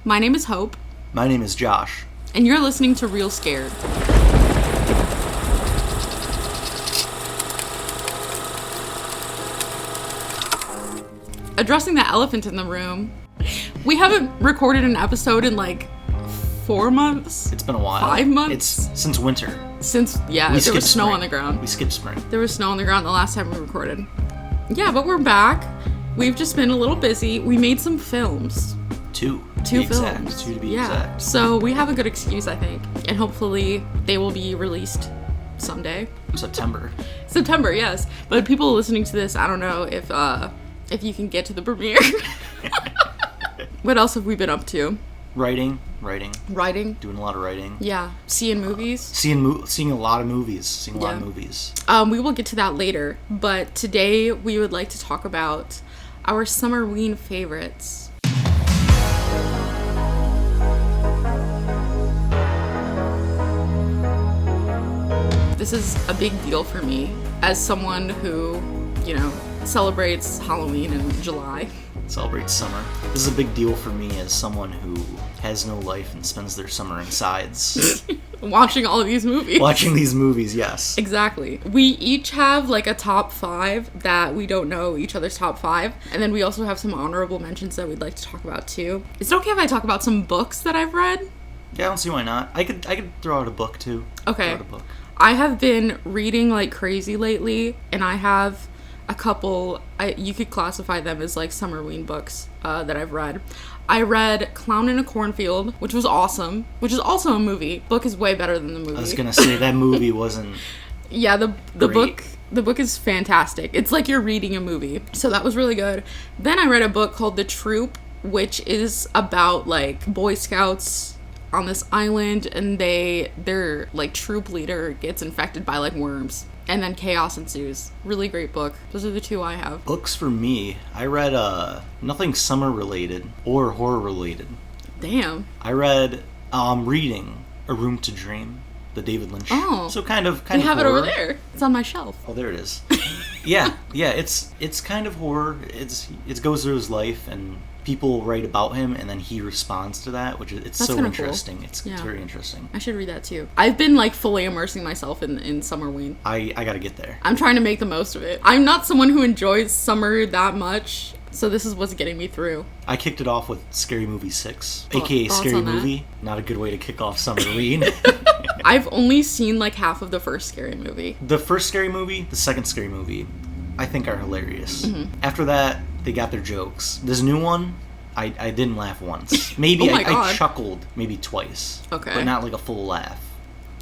My name is Hope. My name is Josh. And you're listening to Real Scared. Addressing the elephant in the room. We haven't recorded an episode in like 4 months. It's been a while. 5 months? It's since winter. There was snow spring. on the ground. We skipped spring. There was snow on the ground the last time we recorded. Yeah, but we're back. We've just been a little busy. We made some films. Two films. Exact. Two to be exact. So we have a good excuse, I think. And hopefully they will be released someday. September, yes. But people listening to this, I don't know if you can get to the premiere. What else have we been up to? Writing. Doing a lot of writing. Yeah. Seeing movies. Seeing a lot of movies. We will get to that later. But today we would like to talk about our Summerween favorites. This is a big deal for me as someone who, celebrates Halloween in July. Celebrates summer. This is a big deal for me as someone who has no life and spends their summer insides. Watching all of these movies. Watching these movies, yes. Exactly. We each have like a top 5 that we don't know each other's top 5. And then we also have some honorable mentions that we'd like to talk about too. Is it okay if I talk about some books that I've read? Yeah, I don't see why not. I could throw out a book too. Okay. Throw out a book. I have been reading like crazy lately, and I have a couple, you could classify them as like Summerween books that I've read. I read Clown in a Cornfield, which was awesome, which is also a movie. Book is way better than the movie. I was gonna say that movie wasn't. Yeah, the book is fantastic. It's like you're reading a movie. So that was really good. Then I read a book called The Troop, which is about like Boy Scouts on this island, and their like troop leader gets infected by like worms, and then chaos ensues. Really great book. Those are the 2 I have. Books for me, I read nothing summer related or horror related. Damn. I read reading A Room to Dream, the David Lynch. Oh. So kind of we have horror. It over there. It's on my shelf. Oh, there it is. yeah, it's kind of horror. It goes through his life, and people write about him, and then he responds to that, which it's so interesting. Cool. It's very interesting. I should read that too. I've been like fully immersing myself in Summerween. I gotta get there. I'm trying to make the most of it. I'm not someone who enjoys summer that much, so this is what's getting me through. I kicked it off with Scary Movie 6, aka Scary Movie. Not a good way to kick off Summerween. I've only seen like half of the first Scary Movie. The first Scary Movie, the second Scary Movie, I think are hilarious. Mm-hmm. After that, they got their jokes. This new one, I didn't laugh once. Maybe oh I chuckled maybe twice. Okay. But not like a full laugh.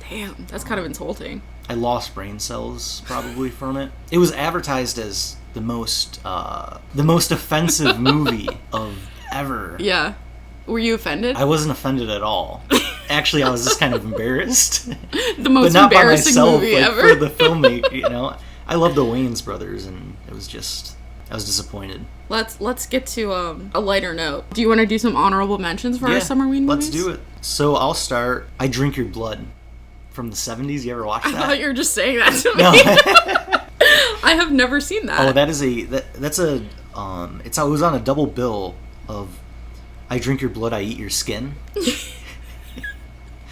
Damn, that's kind of insulting. I lost brain cells probably from it. It was advertised as the most offensive movie of ever. Yeah. Were you offended? I wasn't offended at all. Actually, I was just kind of embarrassed. The most but not embarrassing by myself, movie like, ever. For the filmmaker, I love the Wayans brothers, and I was disappointed. Let's get to a lighter note. Do you want to do some honorable mentions for our Summerween movies? Let's do it. So I'll start. I Drink Your Blood from the 70s. You ever watch that? I thought you were just saying that to me. No. I have never seen that. Oh, it was on a double bill of I Drink Your Blood, I Eat Your Skin.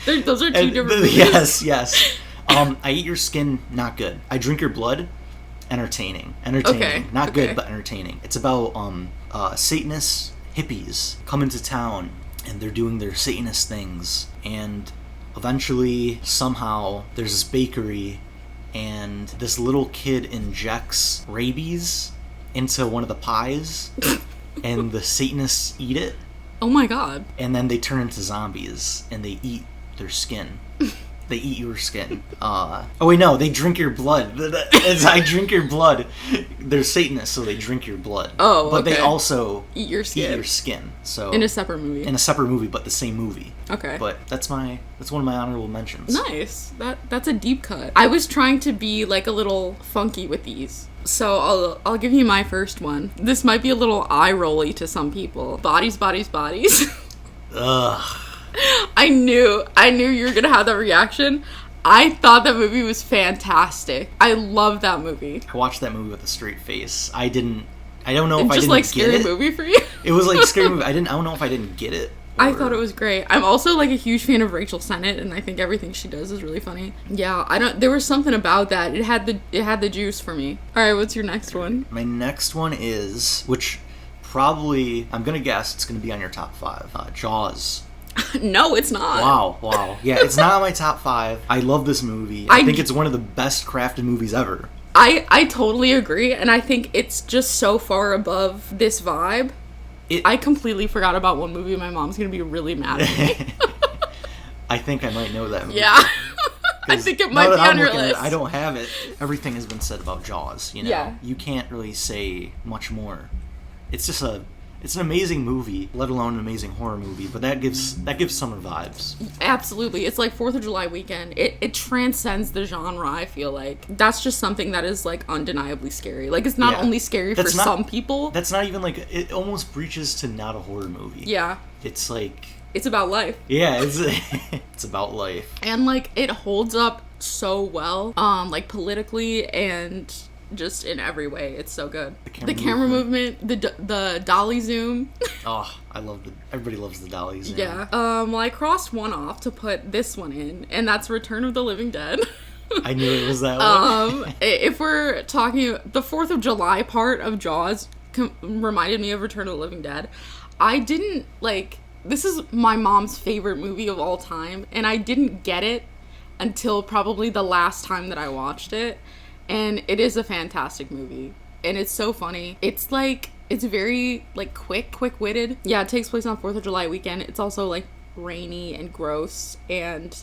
Those are 2 different movies. Yes. I Eat Your Skin, not good. I Drink Your Blood, entertaining. Okay. Not good, but entertaining. It's about Satanist hippies come into town, and they're doing their Satanist things, and eventually, somehow, there's this bakery, and this little kid injects rabies into one of the pies, and the Satanists eat it. Oh my god. And then they turn into zombies, and they eat their skin. They eat your skin. Oh wait, no, they drink your blood. As I drink your blood, they're Satanists, so they drink your blood. Oh, but okay. they also eat your skin. So in a separate movie. But the same movie. Okay. But that's one of my honorable mentions. Nice. That's a deep cut. I was trying to be like a little funky with these. So I'll give you my first one. This might be a little eye-rolly to some people. Bodies, Bodies, Bodies. Ugh. I knew you were gonna have that reaction. I thought that movie was fantastic. I love that movie. I watched that movie with a straight face. I don't know if I didn't get it. Just like Scary Movie for you? It was like Scary Movie. I don't know if I didn't get it I thought it was great. I'm also like a huge fan of Rachel Sennett, and I think everything she does is really funny. Yeah, there was something about that. It had the juice for me. All right, what's your next one? My next one is, which probably, I'm gonna guess it's gonna be on your top 5. Jaws. No, it's not. Wow. Yeah, it's not on my top 5. I love this movie. I think it's one of the best crafted movies ever. I totally agree, and I think it's just so far above this vibe. I completely forgot about one movie. My mom's gonna be really mad at me. I think I might know that movie. Yeah. I think it might be on your list. I don't have it. Everything has been said about Jaws, you know? Yeah. You can't really say much more. It's just it's an amazing movie, let alone an amazing horror movie, but that gives summer vibes. Absolutely. It's like 4th of July weekend. It transcends the genre, I feel like. That's just something that is like undeniably scary. Like it's not only scary for some people. That's not even like, it almost breaches to not a horror movie. Yeah. It's like... It's about life. Yeah, it's about life. And like it holds up so well, like politically and just in every way. It's so good. The camera movement, the dolly zoom. Oh, everybody loves the dolly zoom. Yeah. Well, I crossed one off to put this one in, and that's Return of the Living Dead. I knew it was that one. If we're talking, the 4th of July part of Jaws reminded me of Return of the Living Dead. I didn't like... This is my mom's favorite movie of all time, and I didn't get it until probably the last time that I watched it. And it is a fantastic movie, and it's so funny. It's like, it's very like quick-witted. Yeah, it takes place on 4th of July weekend. It's also like rainy and gross and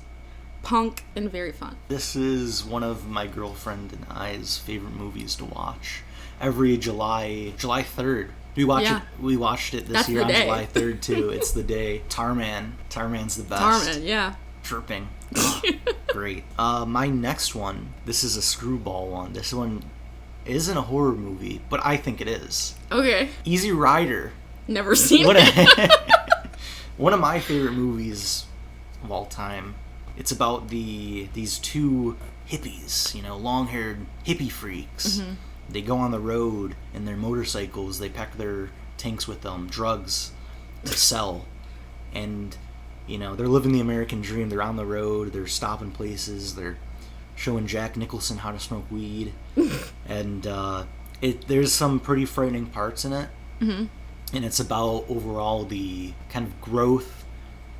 punk and very fun. This is one of my girlfriend and I's favorite movies to watch. Every July 3rd. We watched it this year on July 3rd too. It's the day. Tarman's the best. Tarman, yeah. Chirping. Oh, great. My next one, this is a screwball one. This one isn't a horror movie, but I think it is. Okay. Easy Rider. Never seen it. One of my favorite movies of all time. It's about these two hippies, long-haired hippie freaks. Mm-hmm. They go on the road in their motorcycles. They pack their tanks with drugs to sell. And, they're living the American dream. They're on the road. They're stopping places. They're showing Jack Nicholson how to smoke weed. And there's some pretty frightening parts in it. Mm-hmm. And it's about overall the kind of growth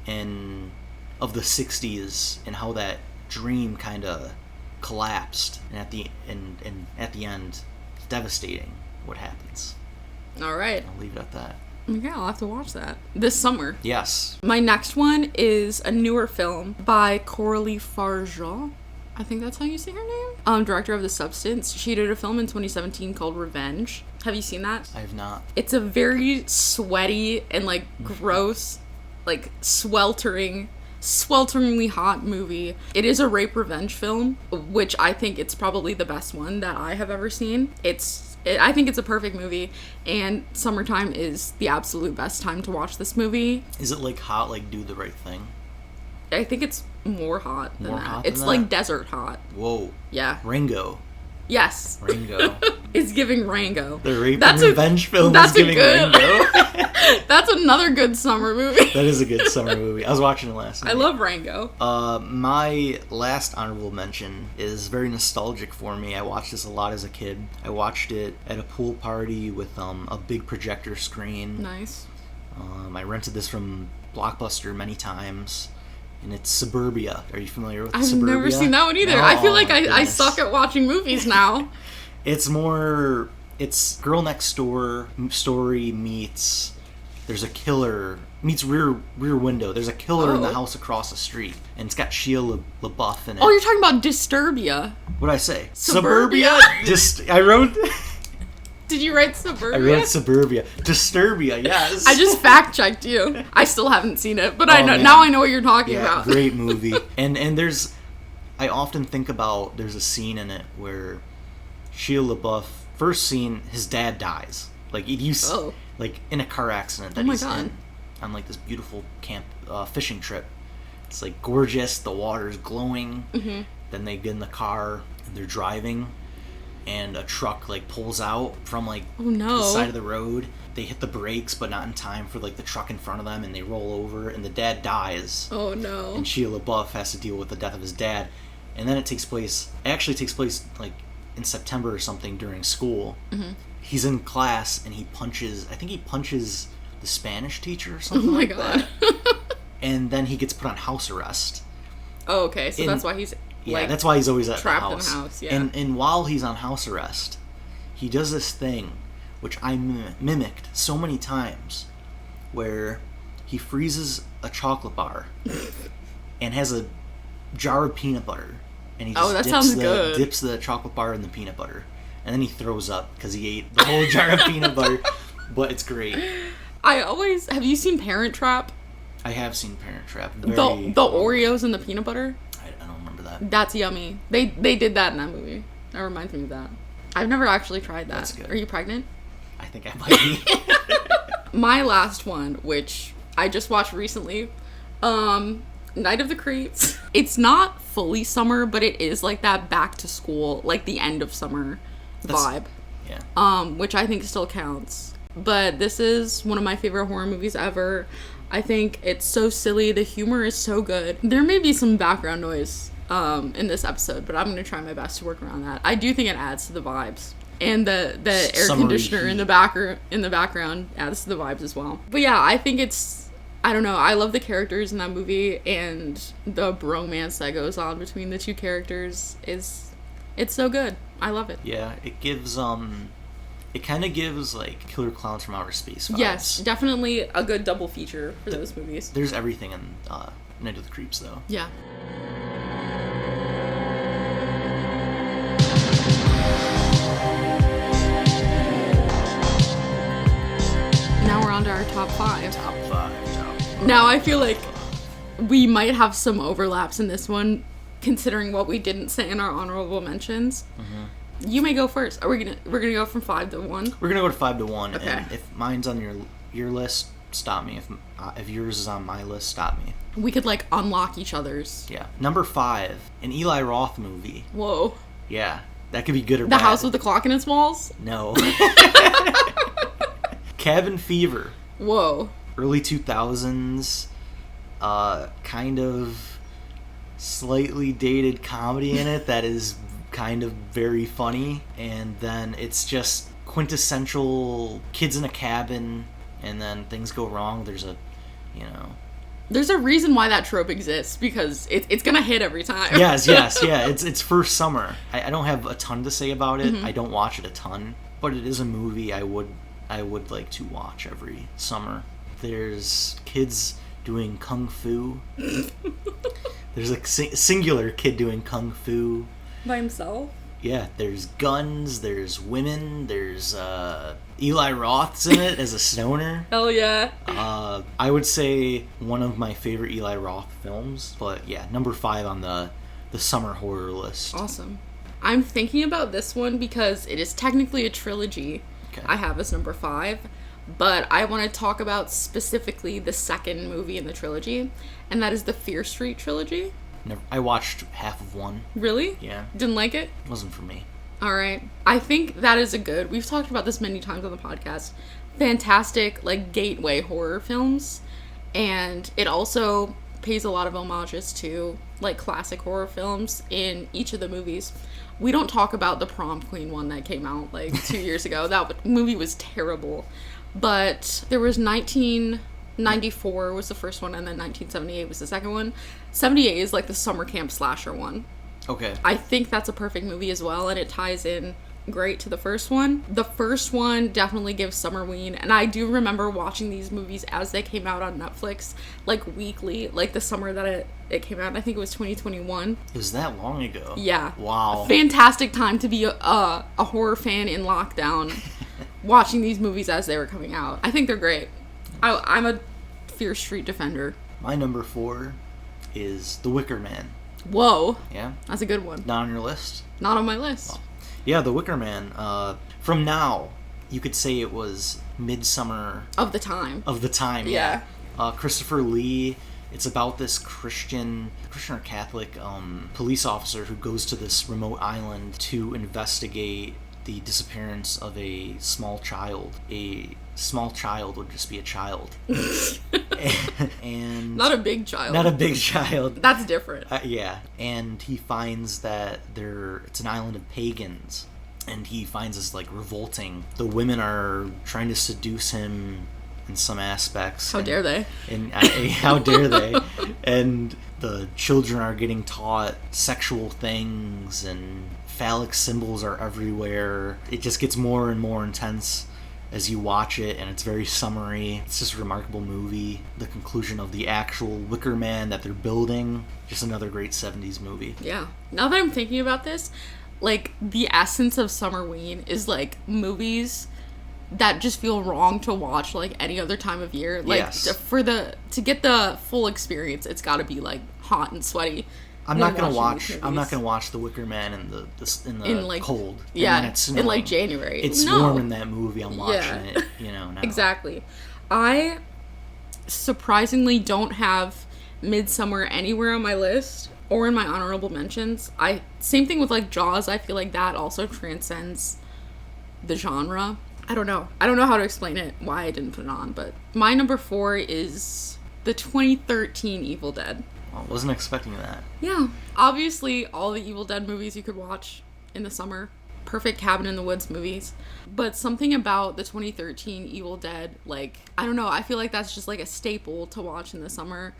of the 60s and how that dream kind of collapsed. And at the end... devastating what happens. All right. I'll leave it at that. Okay, I'll have to watch that this summer. Yes. My next one is a newer film by Coralie Fargeau. I think that's how you say her name. Director of The Substance. She did a film in 2017 called Revenge. Have you seen that? I have not. It's a very sweaty and like gross, like swelteringly hot movie. It is a rape revenge film, which I think it's probably the best one that I have ever seen. I think it's a perfect movie, and summertime is the absolute best time to watch this movie. Is it like hot, like Do the Right Thing? I think it's more hot than that. It's than like that? Desert hot. Whoa. Yeah. Rango. Yes. Rango. It's giving Rango. The rape and revenge film is giving Rango. That's another good summer movie. That is a good summer movie. I was watching it last night. I love Rango. My last honorable mention is very nostalgic for me. I watched this a lot as a kid. I watched it at a pool party with a big projector screen. Nice. I rented this from Blockbuster many times. And it's Suburbia. Are you familiar with Suburbia? I've never seen that one either. No, I feel like I suck at watching movies now. It's Girl Next Door story meets there's a killer meets Rear Window. There's a killer in the house across the street, and it's got Shia LaBeouf in it. Oh, you're talking about Disturbia. What did I say? Suburbia? I wrote... Did you write Suburbia? I wrote Suburbia. Disturbia, yes. I just fact-checked you. I still haven't seen it, but I know now I know what you're talking about. Great movie. And I often think about, there's a scene in it where Shia LaBeouf, first scene, his dad dies. Like, like in a car accident that he's in on like this beautiful camp fishing trip. It's like gorgeous, the water's glowing. Mm-hmm. Then they get in the car and they're driving, and a truck like pulls out from like Oh no. the side of the road. They hit the brakes, but not in time for like the truck in front of them, and they roll over, and the dad dies. Oh no. And Shia LaBeouf has to deal with the death of his dad. And then it actually takes place like in September or something during school. Mm-hmm. He's in class and he punches the Spanish teacher or something. Oh my like god. that. And then he gets put on house arrest. Oh, okay. So that's why he's that's why he's always at trapped the house. in the house. Yeah. And while he's on house arrest, he does this thing which I mimicked so many times, where he freezes a chocolate bar and has a jar of peanut butter, and he just dips the chocolate bar in the peanut butter, and then he throws up because he ate the whole jar of peanut butter. But it's great. Have you seen Parent Trap? I have seen Parent Trap. The Oreos and the peanut butter? I don't remember that. That's yummy. They did that in that movie. That reminds me of that. I've never actually tried that. That's good. Are you pregnant? I think I might be. My last one, which I just watched recently, Night of the Creeps. It's not fully summer, but it is like that back to school, like the end of summer vibe. Yeah. Which I think still counts. But this is one of my favorite horror movies ever. I think it's so silly. The humor is so good. There may be some background noise in this episode, but I'm going to try my best to work around that. I do think it adds to the vibes. And the air conditioner in the background adds to the vibes as well. But yeah, I think I don't know, I love the characters in that movie, and the bromance that goes on between the two characters it's so good. I love it. Yeah, it gives it kind of gives like Killer Clowns from Outer Space vibes. Yes, definitely a good double feature for those movies. There's everything in Night of the Creeps though. Yeah. Now we're on to our top 5. Top 5. Now I feel like we might have some overlaps in this one, considering what we didn't say in our honorable mentions. Mm-hmm. You may go first. We're gonna go from 5 to 1. We're gonna go to 5 to 1. Okay. And if mine's on your list, stop me. If yours is on my list, stop me. We could like unlock each other's. Yeah. Number 5, an Eli Roth movie. Whoa. Yeah, that could be good or The bad. House with the Clock in its Walls? No. Cabin Fever. Whoa. Early 2000s, kind of slightly dated comedy in it that is kind of very funny, and then it's just quintessential kids in a cabin, and then things go wrong. There's a reason why that trope exists, because it's gonna hit every time. yes, yeah. It's first summer. I don't have a ton to say about it. Mm-hmm. I don't watch it a ton, but it is a movie I would like to watch every summer. There's kids doing kung fu. There's a singular kid doing kung fu. By himself? Yeah, there's guns, there's women, there's Eli Roth's in it as a stoner. Hell yeah. I would say one of my favorite Eli Roth films, but yeah, number 5 on the summer horror list. Awesome. I'm thinking about this one because it is technically a trilogy. Okay. I have as number 5, but I want to talk about specifically the second movie in the trilogy, and that is the Fear Street trilogy. I watched half of 1. Really? Yeah. Didn't like it? It wasn't for me. All right. I think that is we've talked about this many times on the podcast, fantastic, like, gateway horror films, and it also pays a lot of homages to, like, classic horror films in each of the movies. We don't talk about the Prom Queen one that came out, like, 2 years ago. That movie was terrible. But there was 1994 was the first one, and then 1978 was the second one. 78 is, like, the summer camp slasher one. Okay. I think that's a perfect movie as well, and it ties in great to the first one. The first one definitely gives Summerween, and I do remember watching these movies as they came out on Netflix, like, weekly, like the summer that it came out. I think it was 2021. It was that long ago? Yeah. Wow. A fantastic time to be a horror fan in lockdown, watching these movies as they were coming out. I think they're great. I'm a Fear Street defender. My number 4 is The Wicker Man. Whoa. Yeah. That's a good one. Not on your list? Not on my list. Oh. Yeah, The Wicker Man. From now, you could say it was midsummer... Of the time. Yeah. Christopher Lee. It's about this Christian or Catholic police officer who goes to this remote island to investigate the disappearance of a small child. A small child would just be a child. and Not a big child. Not a big child. That's different. Yeah. And he finds that it's an island of pagans. And he finds this, like, revolting. The women are trying to seduce him in some aspects. How dare they? How dare they? And the children are getting taught sexual things, and phallic symbols are everywhere. It just gets more and more intense as you watch it, and it's very summary. It's just a remarkable movie. The conclusion of the actual Wicker Man that they're building, just another great 70s movie. Yeah. Now that I'm thinking about this, like, the essence of Summerween is, like, movies that just feel wrong to watch, like, any other time of year. Like, yes. To get the full experience, it's got to be, like, hot and sweaty. I'm not gonna watch The Wicker Man in the cold. Yeah, in like January. It's warm in that movie. I'm watching it. Now. Exactly. I surprisingly don't have Midsummer anywhere on my list or in my honorable mentions. Same thing with like Jaws. I feel like that also transcends the genre. I don't know how to explain it. Why I didn't put it on, but my number 4 is the 2013 Evil Dead. I wasn't expecting that. Yeah. Obviously, all the Evil Dead movies you could watch in the summer. Perfect Cabin in the Woods movies. But something about the 2013 Evil Dead, like, I don't know, I feel like that's just like a staple to watch in the summer.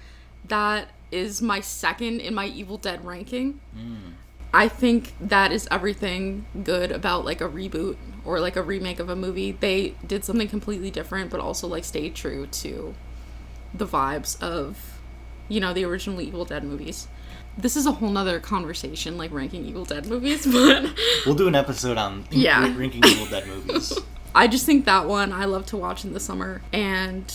That is my second in my Evil Dead ranking. I think that is everything good about like a reboot or like a remake of a movie. They did something completely different, but also like stayed true to the vibes of, the original Evil Dead movies. This is a whole nother conversation, like ranking Evil Dead movies, but we'll do an episode on ranking Evil Dead movies. I just think that one I love to watch in the summer, and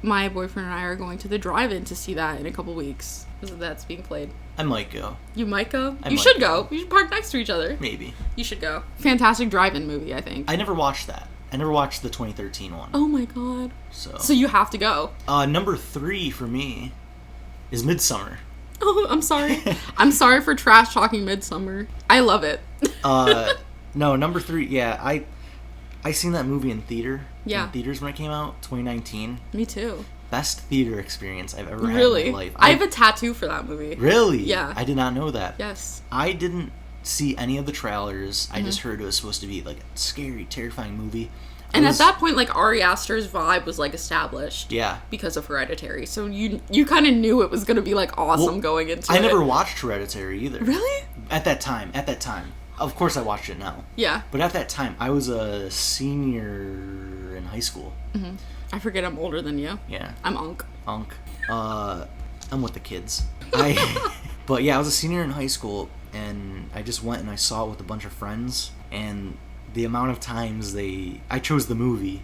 my boyfriend and I are going to the drive-in to see that in a couple weeks. That's being played. I might go. You might go? You should go. We should park next to each other. Maybe. You should go. Fantastic drive-in movie, I think. I never watched that. I never watched the 2013 one. Oh my god. So you have to go. Number 3 for me is Midsummer. Oh, I'm sorry. I'm sorry for trash talking Midsummer. I love it. No, number 3, yeah, I seen that movie in theater. Yeah. In theaters when it came out, 2019. Me too. Best theater experience I've ever had in my life. I have a tattoo for that movie. Really? Yeah. I did not know that. Yes. I didn't see any of the trailers. I just heard it was supposed to be like a scary, terrifying movie. And at that point, like, Ari Aster's vibe was, like, established. Yeah. Because of Hereditary. So you kind of knew it was going to be, like, awesome going into it. I never watched Hereditary either. Really? At that time. Of course I watched it now. Yeah. But at that time, I was a senior in high school. Mm-hmm. I forget I'm older than you. Yeah. I'm Unk. I'm with the kids. But yeah, I was a senior in high school, and I just went and I saw it with a bunch of friends, and the amount of times I chose the movie,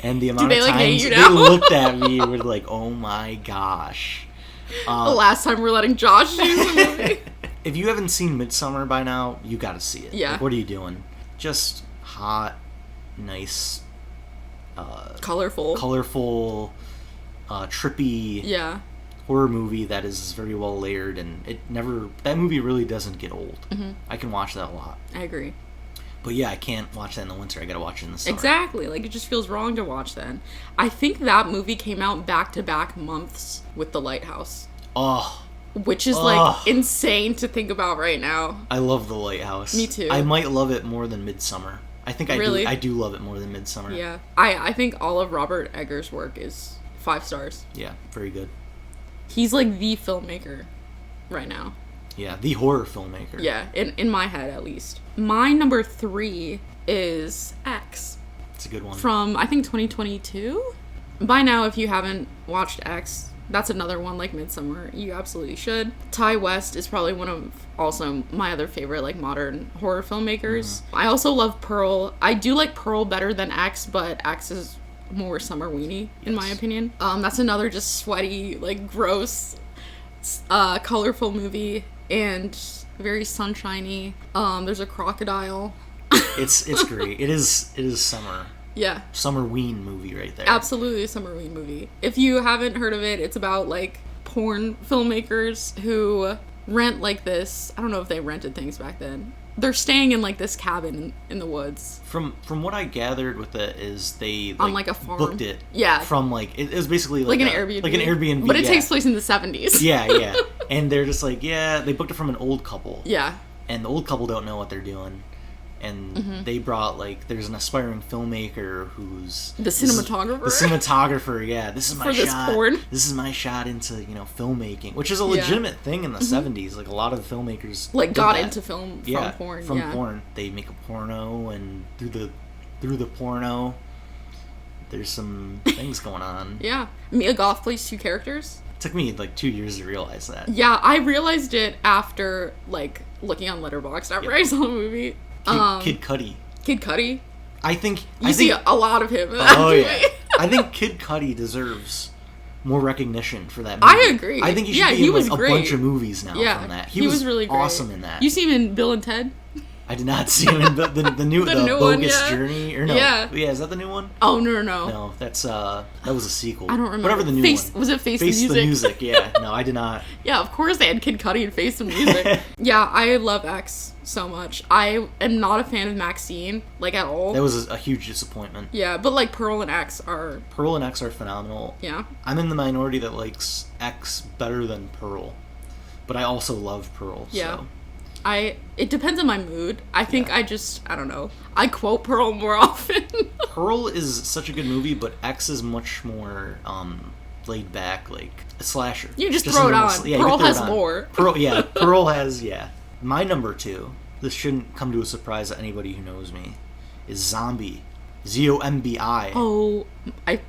and the amount of times they looked at me and were like, oh my gosh. The last time we're letting Josh choose the movie. If you haven't seen Midsummer by now, you gotta see it. Yeah. Like, what are you doing? Just hot, nice, colorful, trippy horror movie that is very well layered, and that movie really doesn't get old. Mm-hmm. I can watch that a lot. I agree. But yeah, I can't watch that in the winter. I gotta watch it in the summer. Exactly. Like, it just feels wrong to watch then. I think that movie came out back-to-back months with The Lighthouse. Oh. Which is, like, insane to think about right now. I love The Lighthouse. Me too. I might love it more than Midsummer. I think I do love it more than Midsummer. Yeah. I think all of Robert Eggers' work is 5 stars. Yeah, very good. He's, like, the filmmaker right now. Yeah, the horror filmmaker. Yeah, in my head, at least. My number 3 is X. It's a good one. From, I think, 2022? By now, if you haven't watched X, that's another one like Midsummer. You absolutely should. Ty West is probably one of also my other favorite, like, modern horror filmmakers. Mm-hmm. I also love Pearl. I do like Pearl better than X, but X is more Summerweeny, in my opinion. That's another just sweaty, like, gross, colorful movie. And very sunshiny. There's a crocodile. It's great. It is summer. Yeah. Summerween movie right there. Absolutely a Summerween movie. If you haven't heard of it, it's about, like, porn filmmakers who rent, like, this... I don't know if they rented things back then. They're staying in, like, this cabin in the woods. From what I gathered with it is they, like, on, like, a farm. booked it. Yeah. From, like... It was basically, like an Airbnb. Like an Airbnb, But it takes place in the 70s. Yeah. And they're just like, yeah, they booked it from an old couple. Yeah. And the old couple don't know what they're doing. And they brought, like, there's an aspiring filmmaker who's... The cinematographer? The cinematographer, yeah. This is my shot. This porn? This is my shot into, filmmaking. Which is a legitimate thing in the 70s. Like, a lot of filmmakers... Like, did got that. into film from porn. From porn. They make a porno, and through the porno, there's some things going on. Yeah. Mia Goth plays 2 characters. It took me, like, 2 years to realize that. Yeah, I realized it after, like, looking on Letterboxd after I saw the movie. Kid Cudi. Kid Cudi? I think... You see a lot of him in that movie. I think Kid Cudi deserves more recognition for that movie. I agree. I think he should be in, like, a great. bunch of movies now from that. He was really great. Awesome in that. You see him in Bill and Ted? I did not see him in the new Bogus Journey. Or no. Yeah, is that the new one? Oh, no. No, that's that was a sequel. I don't remember. Whatever the new one. Was it Face the Music? Music, yeah. No, I did not. Yeah, of course they had Kid Cudi and Face the Music. Yeah, I love X so much. I am not a fan of Maxine, like, at all. That was a huge disappointment. Yeah, but, like, Pearl and X are phenomenal. Yeah. I'm in the minority that likes X better than Pearl. But I also love Pearl, yeah. so... It depends on my mood. I think I don't know. I quote Pearl more often. Pearl is such a good movie, but X is much more laid back, like a slasher. You just throw it on. Yeah, Pearl has more. Pearl has, My number 2, this shouldn't come to a surprise to anybody who knows me, is Zombie. Zombi. Oh,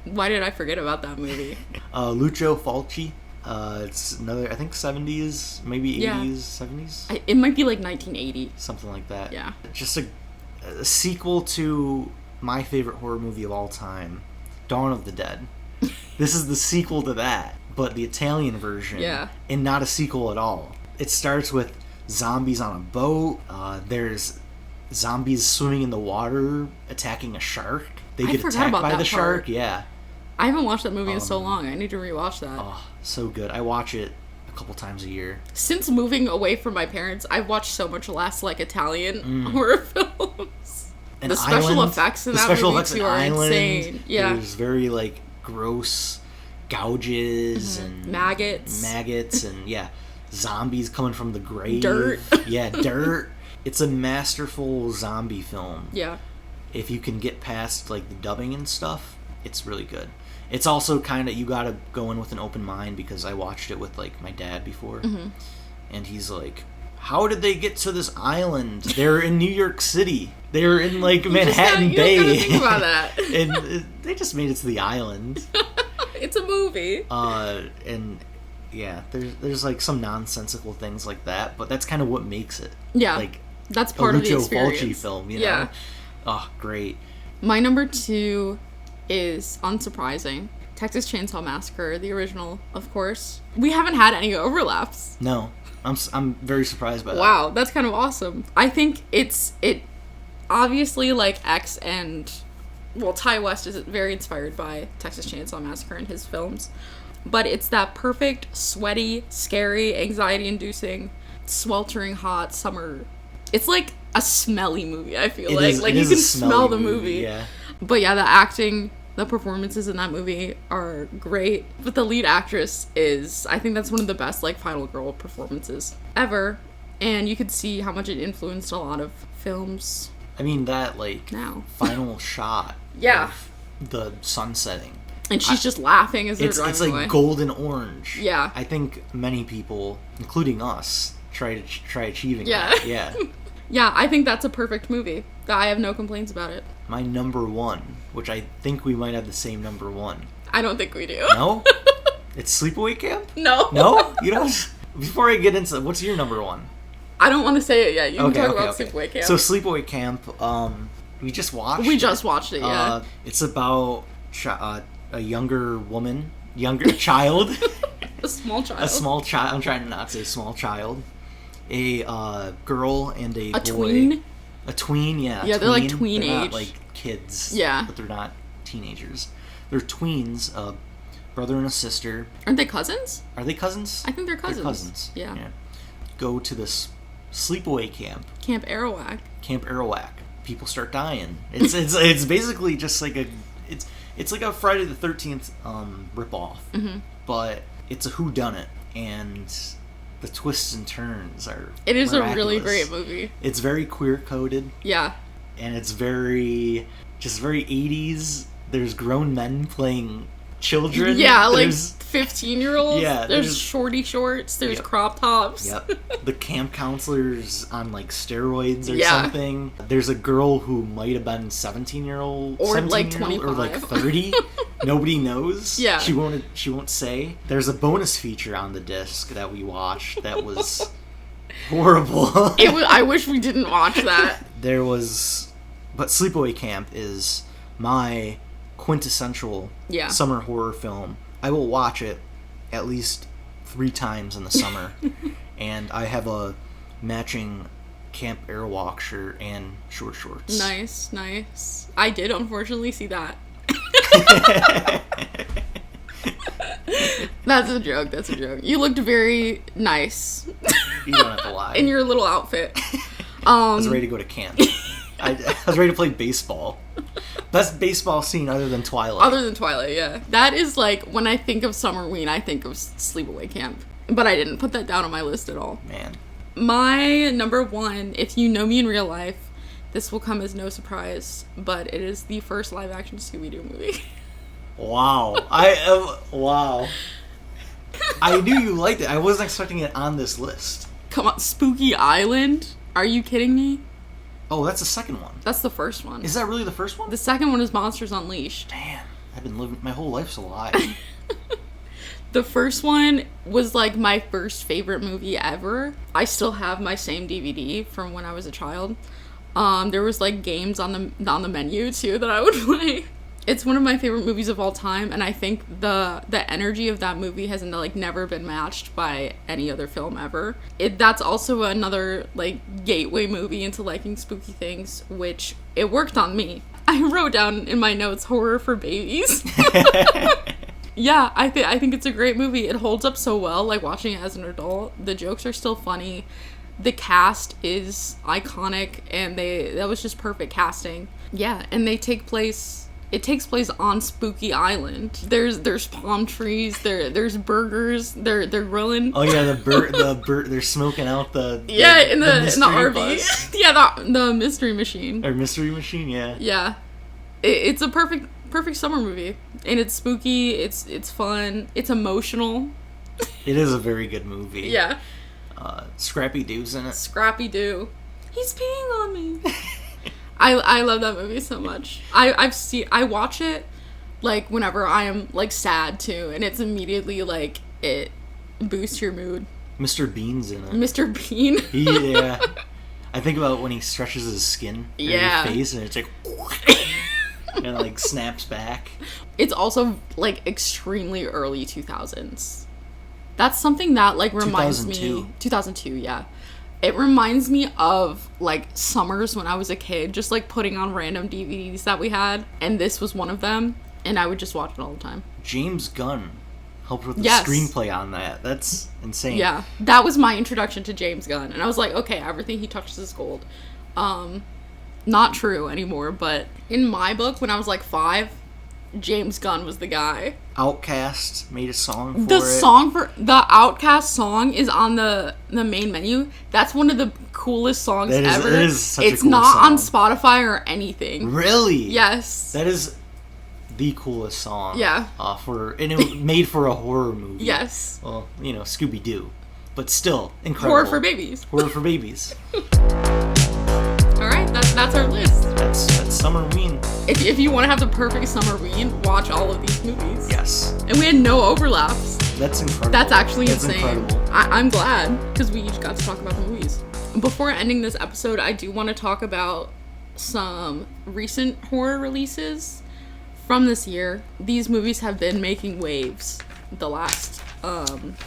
why did I forget about that movie? Lucio Fulci. It's another, I think 70s, maybe 80s, 70s? It might be like 1980. Something like that. Yeah. Just a sequel to my favorite horror movie of all time, Dawn of the Dead. This is the sequel to that, but the Italian version. Yeah. And not a sequel at all. It starts with zombies on a boat. There's zombies swimming in the water, attacking a shark. They get attacked by the shark. Yeah. I haven't watched that movie in so long. I need to rewatch that. Oh, so good. I watch it a couple times a year. Since moving away from my parents, I've watched so much less, like, Italian horror films. The special effects in that movie too are insane. Yeah. There's very, like, gross gouges and maggots and zombies coming from the grave. Dirt. Yeah, dirt. It's a masterful zombie film. Yeah. If you can get past, like, the dubbing and stuff, it's really good. It's also kind of, you gotta go in with an open mind, because I watched it with, like, my dad before, and he's like, how did they get to this island? They're in New York City. They're in, like, Manhattan Bay. You gotta think about that. And they just made it to the island. It's a movie. And yeah, there's like some nonsensical things like that, but that's kind of what makes it. Yeah, like that's part of the experience. Fulci film, you know? Oh, great. My number 2 is unsurprising. Texas Chainsaw Massacre, the original, of course. We haven't had any overlaps. No, I'm very surprised by that. Wow, that's kind of awesome. I think it obviously, like, X and, well, Ty West is very inspired by Texas Chainsaw Massacre in his films, but it's that perfect, sweaty, scary, anxiety-inducing, sweltering hot summer. It's like a smelly movie, I feel like. Like, you can smell the movie. Yeah. But yeah, the acting, the performances in that movie are great. But the lead actress I think that's one of the best, like, final girl performances ever. And you could see how much it influenced a lot of films. I mean, that, like, final shot of the sun setting. And she's just laughing as they're driving away. It's like golden orange. Yeah. I think many people, including us, try achieving that. Yeah. Yeah, I think that's a perfect movie. I have no complaints about it. My number 1, which I think we might have the same number 1. I don't think we do. No? It's Sleepaway Camp? No. No? You don't? Before I get into what's your number 1? I don't want to say it yet. You can talk about Sleepaway Camp. So Sleepaway Camp, we just watched. We just watched it, yeah. It's about a younger woman, child. A small child. A small child. I'm trying to not say small child. A girl and a boy. Tween? A tween, yeah. Yeah, they're like tween They're age. not like kids. Yeah. But they're not teenagers. They're tweens, a brother and a sister. Aren't they cousins? Are they cousins? I think they're cousins. They're cousins. Yeah. Go to this sleepaway camp. Camp Arawak. Camp Arawak. People start dying. It's basically just like it's like a Friday the 13th ripoff. Mm-hmm. But it's a whodunit, and the twists and turns are It is miraculous. a really great movie. It's very queer coded. Yeah. And it's very 80s. There's grown men playing children. Yeah, like There's 15-year-olds. Yeah, There's there's- shorty shorts. There's Yep. crop tops. Yep. The camp counselor's on like steroids or Yeah. something. There's a girl who might have been 17-year-old Or, like, 17-year-old, or like 25. 30. Nobody knows. Yeah. She won't say. There's a bonus feature on the disc that we watched that was horrible. I wish we didn't watch that. But Sleepaway Camp is my quintessential Yeah. summer horror film. I will watch it at least 3 times in the summer. And I have a matching Camp Airwalk shirt and short shorts. Nice. I did unfortunately see that. That's a joke. You looked very nice You don't have to lie. in your little outfit. I was ready to go to camp. I was ready to play baseball. Best baseball scene other than Twilight. Other than Twilight, yeah. That is like, when I think of Summerween, I think of Sleepaway Camp. But I didn't put that down on my list at all. Man. My number 1, if you know me in real life, this will come as no surprise, but it is the first live-action Scooby-Doo movie. Wow. Wow. I knew you liked it. I wasn't expecting it on this list. Come on, Spooky Island? Are you kidding me? Oh, that's the second one. That's the first one. Is that really the first one? The second one is Monsters Unleashed. Damn. I've been living... My whole life's a lie. The first one was like my first favorite movie ever. I still have my same DVD from when I was a child. There was like games on the menu too that I would play. It's one of my favorite movies of all time, and I think the energy of that movie has like never been matched by any other film ever. That's also another like gateway movie into liking spooky things, which it worked on me. I wrote down in my notes horror for babies. Yeah, I think it's a great movie. It holds up so well, like watching it as an adult. The jokes are still funny. The cast is iconic, and that was just perfect casting. Yeah, and it takes place on Spooky Island. There's palm trees, there's burgers, they're grilling. Oh yeah, the bird they're smoking out the in the mystery RV. bus. Yeah, the mystery machine. Or mystery machine, yeah. Yeah. It's a perfect summer movie. And it's spooky, it's fun, it's emotional. It is a very good movie. Yeah. Scrappy Doo's in it. Scrappy Doo. He's peeing on me. I love that movie so much. I watch it like whenever I am like sad too, and it's immediately like it boosts your mood. Mr. Bean's in it. Mr. Bean. Yeah. I think about when he stretches his skin or Yeah. his face and it's like and like snaps back. It's also like extremely early 2000s. That's something that like reminds 2002. me 2002, yeah. It reminds me of like summers when I was a kid, just like putting on random DVDs that we had, and this was one of them, and I would just watch it all the time. James Gunn helped with the Yes. screenplay on that. That's insane. Yeah, that was my introduction to James Gunn, and I was like, okay, everything he touches is gold. Not true anymore, but in my book, when I was like 5, James Gunn was the guy. Outkast made a song for The it. song for the Outcast song is on the main menu. That's one of the coolest songs That is- ever. it is such a It's cool not on song. Spotify or anything. Really? Yes. That is the coolest song. Yeah. And it was made for a horror movie. Yes. Well, Scooby Doo, but still incredible. Horror for babies. Horror for babies. All right, that's our list. That's Summerween. If you want to have the perfect Summerween, watch all of these movies. Yes. And we had no overlaps. That's incredible. That's actually That's insane. incredible. I'm glad, because we each got to talk about the movies. Before ending this episode, I do want to talk about some recent horror releases from this year. These movies have been making waves the last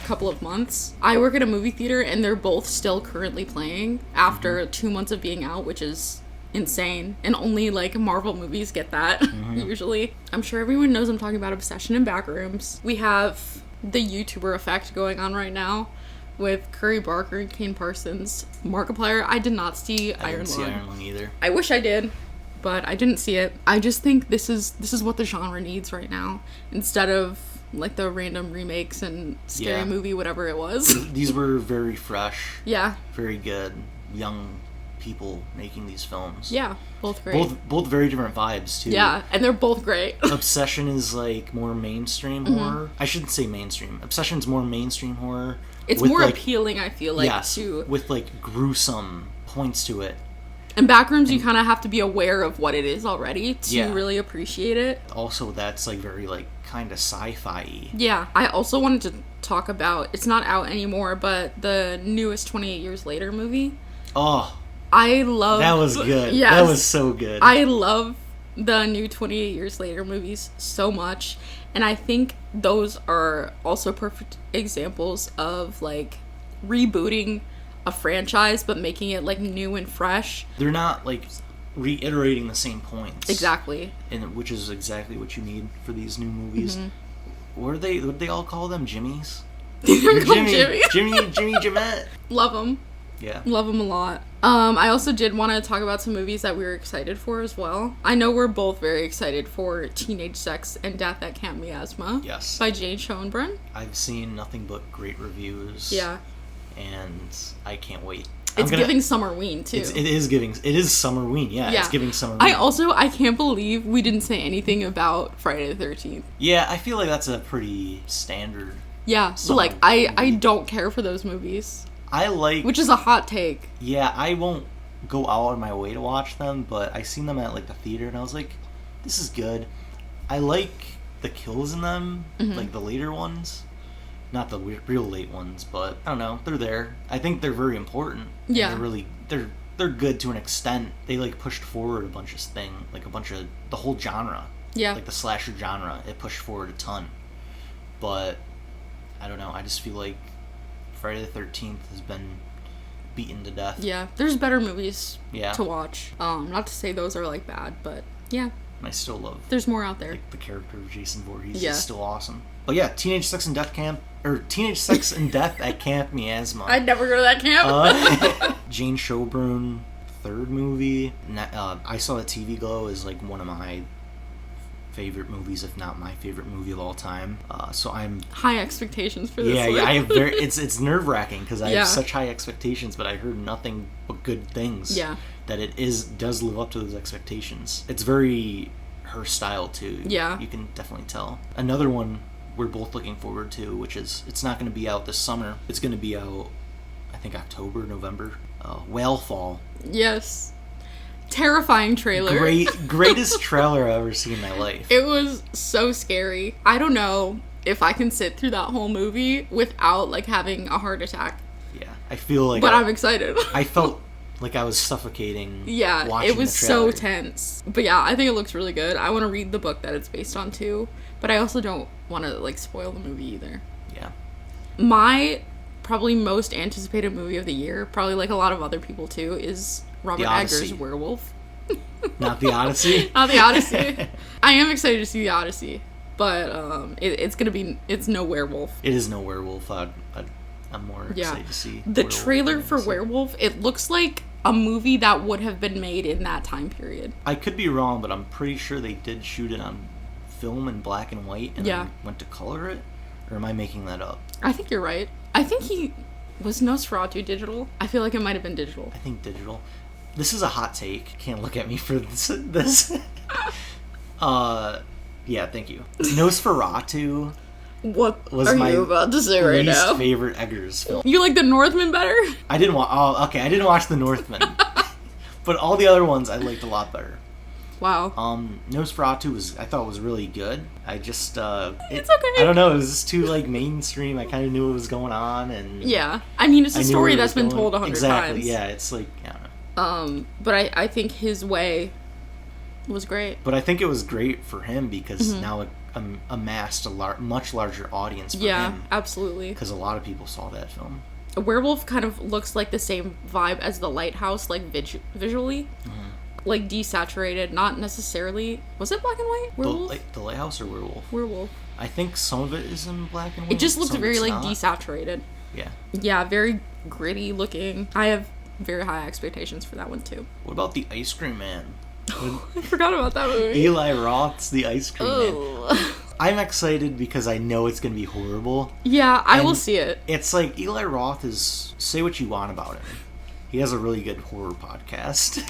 couple of months. I work at a movie theater, and they're both still currently playing after 2 months of being out, which is insane, and only like Marvel movies get that usually. I'm sure everyone knows I'm talking about Obsession and Backrooms. We have the YouTuber effect going on right now with Curry Barker and Kane Parsons. Markiplier, I did not see I Iron didn't see Iron Lung either. I wish I did, but I didn't see it. I just think this is what the genre needs right now, instead of like the random remakes and Scary Movie, whatever it was. These were very fresh. Yeah. Very good. Young people making these films. Yeah, both great. Both very different vibes, too. Yeah, and they're both great. Obsession is, like, more mainstream horror. I shouldn't say mainstream. Obsession's more mainstream horror. It's more like, appealing, I feel like, yes, to... with, like, gruesome points to it. In Backrooms, you kind of have to be aware of what it is already to really appreciate it. Also, that's, like, very, like, kind of sci-fi-y. Yeah. I also wanted to talk about, it's not out anymore, but the newest 28 Years Later movie. Oh. I love... That was good. Yes. That was so good. I love the new 28 Years Later movies so much. And I think those are also perfect examples of, like, rebooting a franchise, but making it, like, new and fresh. They're not, like, reiterating the same points. Exactly. And which is exactly what you need for these new movies. What would they all call them? Jimmies? Jimmy. Jimmy Jamette. Love them. Yeah. Love them a lot. I also did want to talk about some movies that we were excited for as well. I know we're both very excited for Teenage Sex and Death at Camp Miasma. Yes. By Jane Schoenbrunn. I've seen nothing but great reviews. Yeah. And I can't wait. It's giving Summerween, too. It is Summerween, yeah. It's giving Summerween. I can't believe we didn't say anything about Friday the 13th. Yeah, I feel like that's a pretty standard... Yeah, so, like, I don't care for those movies. Which is a hot take. Yeah, I won't go out of my way to watch them, but I seen them at, like, the theater, and I was like, this is good. I like the kills in them, like, the later ones. Not the real late ones, but I don't know. They're there. I think they're very important. Yeah. They're really they're good to an extent. They like pushed forward the whole genre. Yeah. Like the slasher genre, it pushed forward a ton. But I don't know. I just feel like Friday the 13th has been beaten to death. Yeah. There's better movies to watch. Not to say those are like bad, but yeah. And I still love. There's more out there. Like the character of Jason Voorhees is still awesome. But yeah, Teenage Sex and Death at Camp Miasma. I'd never go to that camp. Jane Schoenbrunn, third movie. I Saw the TV Glow is like one of my favorite movies, if not my favorite movie of all time. So I'm high expectations for this. Yeah, I have it's nerve wracking because I have such high expectations, but I heard nothing but good things. Yeah, that it does live up to those expectations. It's very her style too. Yeah, you can definitely tell. Another one we're both looking forward to, which is, it's not going to be out this summer. It's going to be out, I think, October, November. Whale Fall. Yes. Terrifying trailer. Greatest trailer I've ever seen in my life. It was so scary. I don't know if I can sit through that whole movie without, like, having a heart attack. Yeah, I feel like... But I'm excited. I felt like I was suffocating. Yeah, watching it was the trailer. So tense. But yeah, I think it looks really good. I want to read the book that it's based on too, but I also don't want to like spoil the movie either. Yeah. My probably most anticipated movie of the year, probably like a lot of other people too, is Robert Eggers' Werewolf. Not the Odyssey? Not the Odyssey. I am excited to see the Odyssey, but it's no werewolf. It is no werewolf. I'm more excited to see the trailer for Werewolf. It looks like a movie that would have been made in that time period. I could be wrong, but I'm pretty sure they did shoot it on film in black and white and then went to color it. Or am I making that up? I think you're right. I think was Nosferatu digital? I feel like it might have been digital. I think digital. This is a hot take. Can't look at me for this. Yeah, thank you. Nosferatu. What was you about to say right now? Least favorite Eggers film. You like The Northman better? I didn't watch. Oh, okay. I didn't watch The Northman, but all the other ones I liked a lot better. Wow. Nosferatu I thought was really good. I just it's okay. I don't know. It was just too like mainstream. I kind of knew what was going on, and yeah. I mean, it's a story that's been told 100 exactly. times. Yeah, it's like I don't know. But I think his way was great. But I think it was great for him because now it amassed a much larger audience for him. Yeah, absolutely. Because a lot of people saw that film. A Werewolf kind of looks like the same vibe as The Lighthouse, like visually. like desaturated, not necessarily. Was it black and white? Werewolf? The Lighthouse or Werewolf? Werewolf. I think some of it is in black and white. It just looked very like not. desaturated. Yeah. Yeah, very gritty looking. I have very high expectations for that one too. What about the Ice Cream Man? I forgot about that movie. Eli Roth's The Ice Cream Man. I'm excited because I know it's going to be horrible. Yeah, I will see it. It's like Eli Roth is, say what you want about him. He has a really good horror podcast.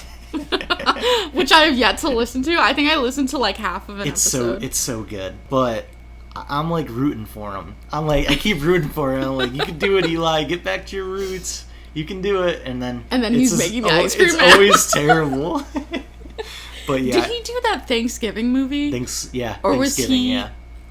Which I have yet to listen to. I think I listened to like half of an episode. It's so good. But I'm like rooting for him. I keep rooting for him. I'm like, you can do it, Eli. Get back to your roots. You can do it. And then he's making the Ice Cream Man. It's always terrible. But yeah. Did he do that Thanksgiving movie? Or was he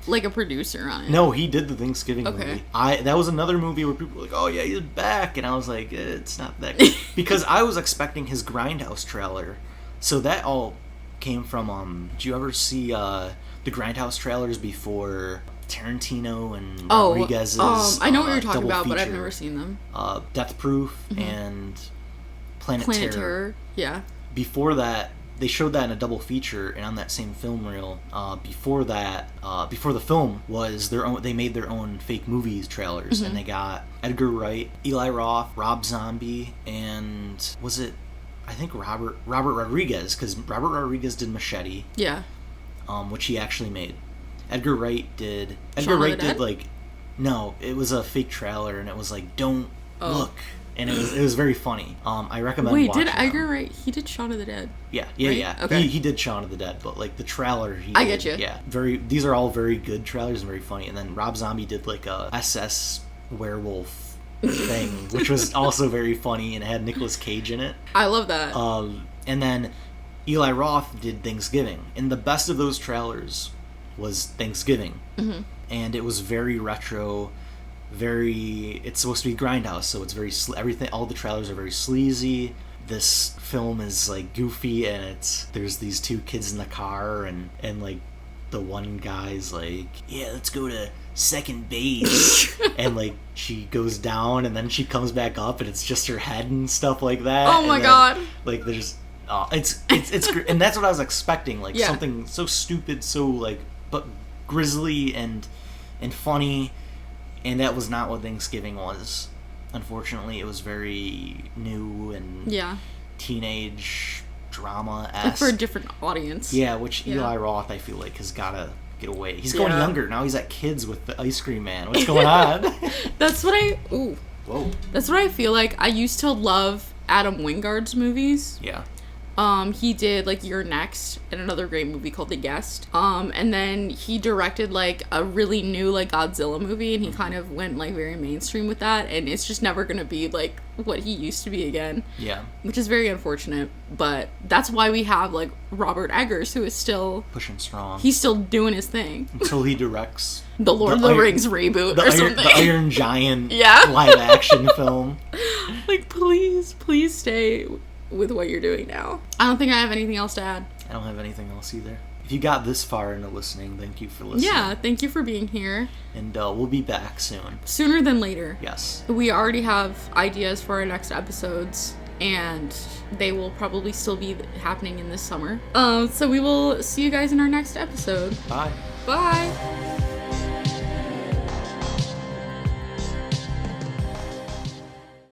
like a producer on it? No, he did the Thanksgiving movie. That was another movie where people were like, oh yeah, he's back. And I was like, it's not that good. Because I was expecting his Grindhouse trailer. So that all came from, did you ever see the Grindhouse trailers before Tarantino and Rodriguez's I know what you're talking about, feature, but I've never seen them. Death Proof and Planet Terror. Yeah. Before that, they showed that in a double feature, and on that same film reel, before the film was they made their own fake movies trailers, and they got Edgar Wright, Eli Roth, Rob Zombie, and was it, I think Robert Rodriguez, because Robert Rodriguez did Machete, which he actually made. Edgar Wright did like, no, it was a fake trailer, and it was like, don't look. And it was very funny. I recommend watching Wait, did Edgar Wright, he did Shaun of the Dead? Yeah. Okay. He did Shaun of the Dead, but like the trailer I get you. Yeah. These are all very good trailers and very funny. And then Rob Zombie did like a SS werewolf thing, which was also very funny and had Nicolas Cage in it. I love that. And then Eli Roth did Thanksgiving. And the best of those trailers was Thanksgiving. And it was very retro. It's supposed to be Grindhouse, so it's very all the trailers are very sleazy. This film is like goofy, and there's these two kids in the car, and like the one guy's like, yeah, let's go to second base. And like she goes down and then she comes back up and it's just her head and stuff like that. Oh my god. Like there's it's and that's what I was expecting, like something so stupid, so like, but grisly and funny. And that was not what Thanksgiving was. Unfortunately, it was very new and teenage drama-esque. Like for a different audience. Yeah, which Eli Roth, I feel like, has got to get away. He's going younger. Now he's at kids with the Ice Cream Man. What's going on? That's what I feel like. I used to love Adam Wingard's movies. Yeah. He did like You're Next and another great movie called The Guest. And then he directed like a really new like Godzilla movie, and he kind of went like very mainstream with that, and it's just never gonna be like what he used to be again. Yeah. Which is very unfortunate, but that's why we have like Robert Eggers, who is still pushing strong. He's still doing his thing. Until he directs the Lord of the Rings reboot or something. The Iron Giant live action film. Like please stay with what you're doing now. I don't think I have anything else to add. I don't have anything else either. If you got this far into listening, thank you for listening. Yeah, thank you for being here. And we'll be back soon. Sooner than later. Yes. We already have ideas for our next episodes, and they will probably still be happening in this summer. So we will see you guys in our next episode. Bye. Bye.